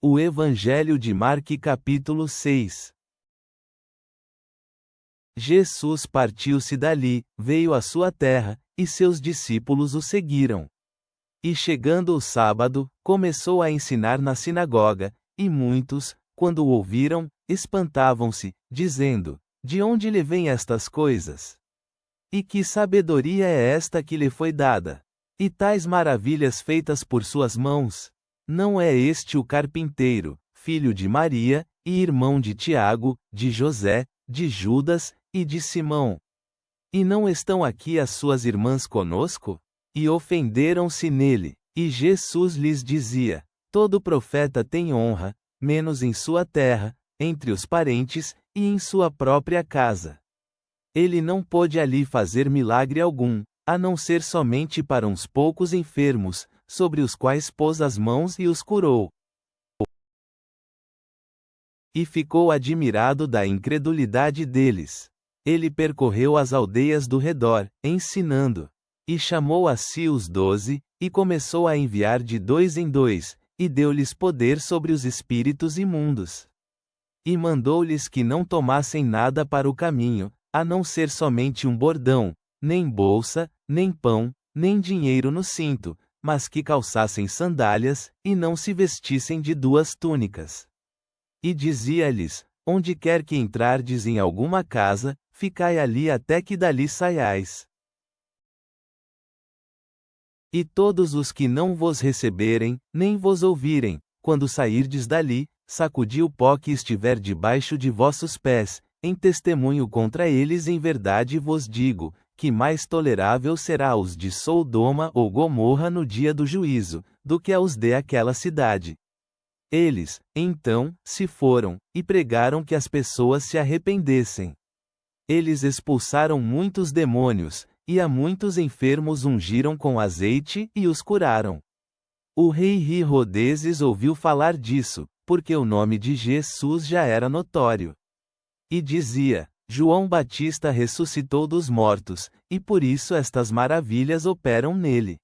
O Evangelho de Marcos capítulo 6. Jesus partiu-se dali, veio à sua terra, e seus discípulos o seguiram. E chegando o sábado, começou a ensinar na sinagoga, e muitos, quando o ouviram, espantavam-se, dizendo: De onde lhe vêm estas coisas? E que sabedoria é esta que lhe foi dada? E tais maravilhas feitas por suas mãos? Não é este o carpinteiro, filho de Maria, e irmão de Tiago, de José, de Judas, e de Simão? E não estão aqui as suas irmãs conosco? E ofenderam-se nele. E Jesus lhes dizia: Todo profeta tem honra, menos em sua terra, entre os parentes, e em sua própria casa. Ele não pôde ali fazer milagre algum, a não ser somente para uns poucos enfermos, sobre os quais pôs as mãos e os curou. E ficou admirado da incredulidade deles. Ele percorreu as aldeias do redor, ensinando. E chamou a si os 12, e começou a enviar de 2 em 2, e deu-lhes poder sobre os espíritos imundos. E mandou-lhes que não tomassem nada para o caminho, a não ser somente um bordão, nem bolsa, nem pão, nem dinheiro no cinto, mas que calçassem sandálias, e não se vestissem de 2 túnicas. E dizia-lhes: Onde quer que entrardes em alguma casa, ficai ali até que dali saiais. E todos os que não vos receberem, nem vos ouvirem, quando sairdes dali, sacudi o pó que estiver debaixo de vossos pés, em testemunho contra eles. Em verdade vos digo, que mais tolerável será aos de Sodoma ou Gomorra no dia do juízo, do que aos de aquela cidade. Eles, então, se foram, e pregaram que as pessoas se arrependessem. Eles expulsaram muitos demônios, e a muitos enfermos ungiram com azeite, e os curaram. O rei Herodes ouviu falar disso, porque o nome de Jesus já era notório. E dizia: João Batista ressuscitou dos mortos, e por isso estas maravilhas operam nele.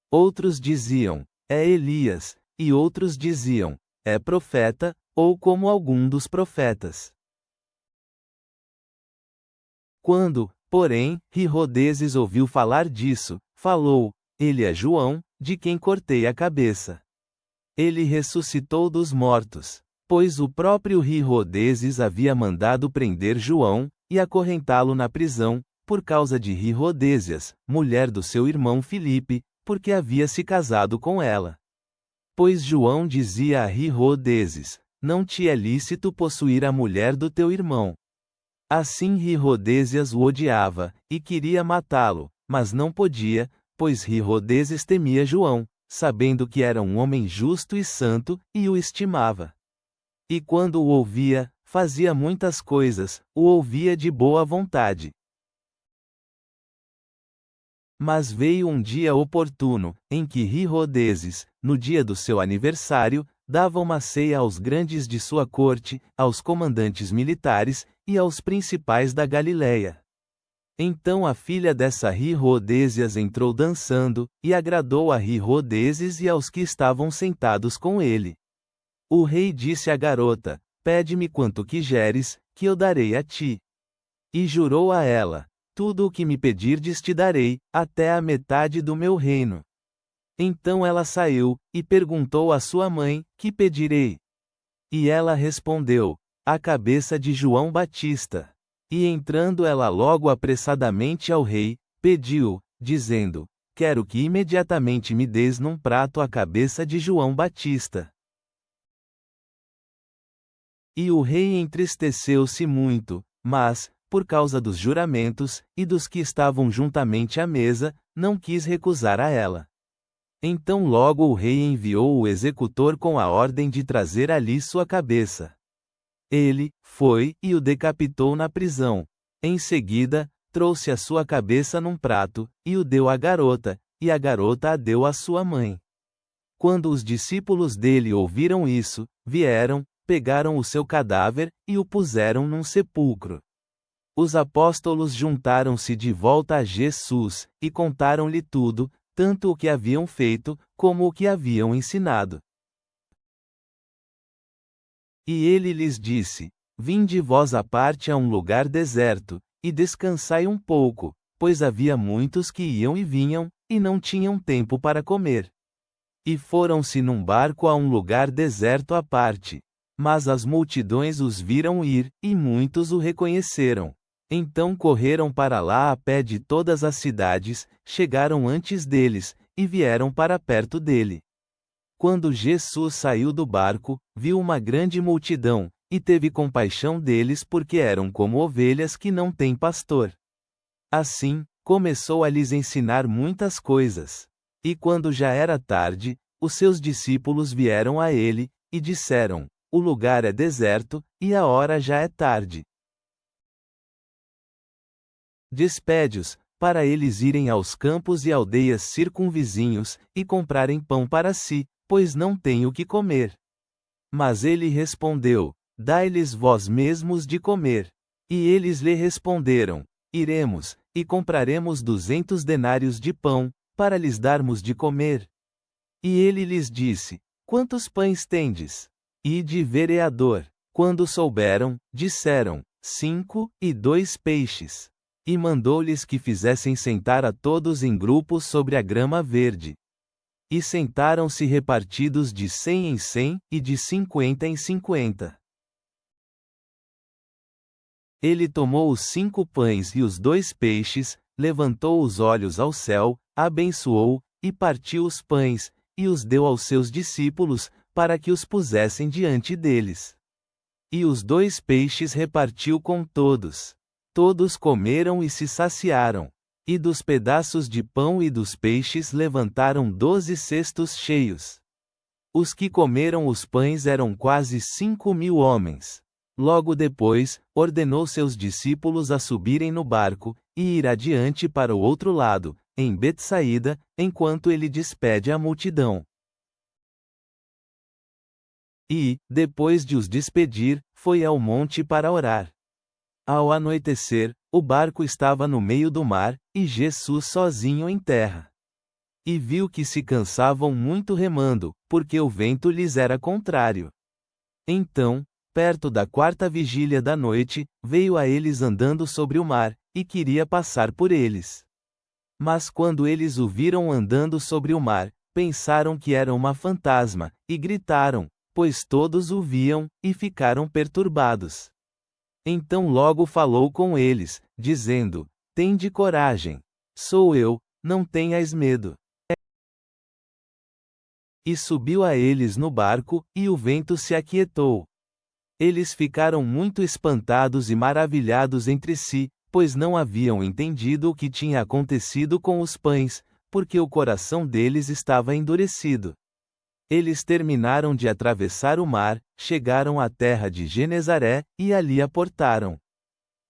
Outros diziam: É Elias, e outros diziam: É profeta, ou como algum dos profetas. Quando, porém, Herodes ouviu falar disso, falou: Ele é João, de quem cortei a cabeça. Ele ressuscitou dos mortos, pois o próprio Herodes havia mandado prender João, e acorrentá-lo na prisão, por causa de Herodías, mulher do seu irmão Filipe, porque havia se casado com ela. Pois João dizia a Herodes: Não te é lícito possuir a mulher do teu irmão. Assim Herodías o odiava, e queria matá-lo, mas não podia, pois Herodes temia João, sabendo que era um homem justo e santo, e o estimava. E quando o ouvia, fazia muitas coisas, o ouvia de boa vontade. Mas veio um dia oportuno, em que Herodes, no dia do seu aniversário, dava uma ceia aos grandes de sua corte, aos comandantes militares, e aos principais da Galiléia. Então a filha dessa Herodías entrou dançando, e agradou a Herodes e aos que estavam sentados com ele. O rei disse à garota: Pede-me quanto quiseres, que eu darei a ti. E jurou a ela: Tudo o que me pedirdes te darei, até a metade do meu reino. Então ela saiu, e perguntou à sua mãe: Que pedirei? E ela respondeu: A cabeça de João Batista. E entrando ela logo apressadamente ao rei, pediu, dizendo: Quero que imediatamente me des num prato a cabeça de João Batista. E o rei entristeceu-se muito, mas, por causa dos juramentos, e dos que estavam juntamente à mesa, não quis recusar a ela. Então logo o rei enviou o executor com a ordem de trazer ali sua cabeça. Ele foi, e o decapitou na prisão. Em seguida, trouxe a sua cabeça num prato, e o deu à garota, e a garota a deu à sua mãe. Quando os discípulos dele ouviram isso, vieram, pegaram o seu cadáver, e o puseram num sepulcro. Os apóstolos juntaram-se de volta a Jesus, e contaram-lhe tudo, tanto o que haviam feito, como o que haviam ensinado. E ele lhes disse: Vinde vós à parte a um lugar deserto, e descansai um pouco, pois havia muitos que iam e vinham, e não tinham tempo para comer. E foram-se num barco a um lugar deserto à parte. Mas as multidões os viram ir, e muitos o reconheceram. Então correram para lá a pé de todas as cidades, chegaram antes deles, e vieram para perto dele. Quando Jesus saiu do barco, viu uma grande multidão, e teve compaixão deles porque eram como ovelhas que não têm pastor. Assim, começou a lhes ensinar muitas coisas. E quando já era tarde, os seus discípulos vieram a ele, e disseram: O lugar é deserto, e a hora já é tarde. Despede-os, para eles irem aos campos e aldeias circunvizinhos, e comprarem pão para si, pois não têm o que comer. Mas ele respondeu: Dai-lhes vós mesmos de comer. E eles lhe responderam: Iremos, e compraremos 200 denários de pão, para lhes darmos de comer. E ele lhes disse: Quantos pães tendes? Ide vereador. Quando souberam, disseram: 5, e 2 peixes. E mandou-lhes que fizessem sentar a todos em grupos sobre a grama verde. E sentaram-se repartidos de 100 em 100, e de 50 em 50. Ele tomou os 5 pães e os 2 peixes, levantou os olhos ao céu, abençoou, e partiu os pães, e os deu aos seus discípulos, para que os pusessem diante deles. E os 2 peixes repartiu com todos. Todos comeram e se saciaram. E dos pedaços de pão e dos peixes levantaram 12 cestos cheios. Os que comeram os pães eram quase 5.000 homens. Logo depois, ordenou seus discípulos a subirem no barco, e ir adiante para o outro lado, em Betsaída, enquanto ele despede a multidão. E, depois de os despedir, foi ao monte para orar. Ao anoitecer, o barco estava no meio do mar, e Jesus sozinho em terra. E viu que se cansavam muito remando, porque o vento lhes era contrário. Então, perto da 4ª vigília da noite, veio a eles andando sobre o mar, e queria passar por eles. Mas quando eles o viram andando sobre o mar, pensaram que era uma fantasma, e gritaram, pois todos o viam, e ficaram perturbados. Então logo falou com eles, dizendo: Tende coragem. Sou eu, não tenhais medo. E subiu a eles no barco, e o vento se aquietou. Eles ficaram muito espantados e maravilhados entre si, pois não haviam entendido o que tinha acontecido com os pães, porque o coração deles estava endurecido. Eles terminaram de atravessar o mar, chegaram à terra de Genezaré, e ali aportaram.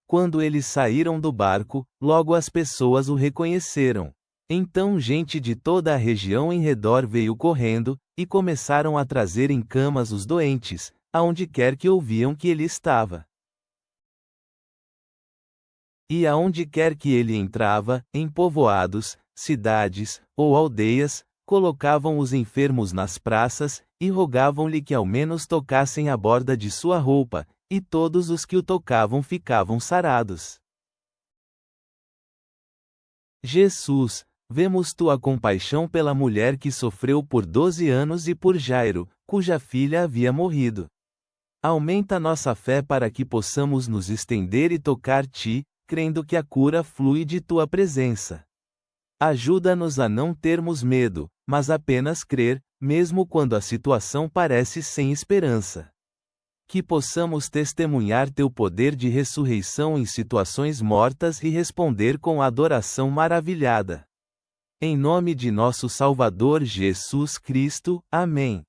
Quando eles saíram do barco, logo as pessoas o reconheceram. Então gente de toda a região em redor veio correndo, e começaram a trazer em camas os doentes, aonde quer que ouviam que ele estava. E aonde quer que ele entrava, em povoados, cidades, ou aldeias, colocavam os enfermos nas praças, e rogavam-lhe que ao menos tocassem a borda de sua roupa, e todos os que o tocavam ficavam sarados. Jesus, vemos tua compaixão pela mulher que sofreu por 12 anos e por Jairo, cuja filha havia morrido. Aumenta nossa fé para que possamos nos estender e tocar-te, crendo que a cura flui de tua presença. Ajuda-nos a não termos medo, mas apenas crer, mesmo quando a situação parece sem esperança. Que possamos testemunhar teu poder de ressurreição em situações mortas e responder com adoração maravilhada. Em nome de nosso Salvador Jesus Cristo, amém.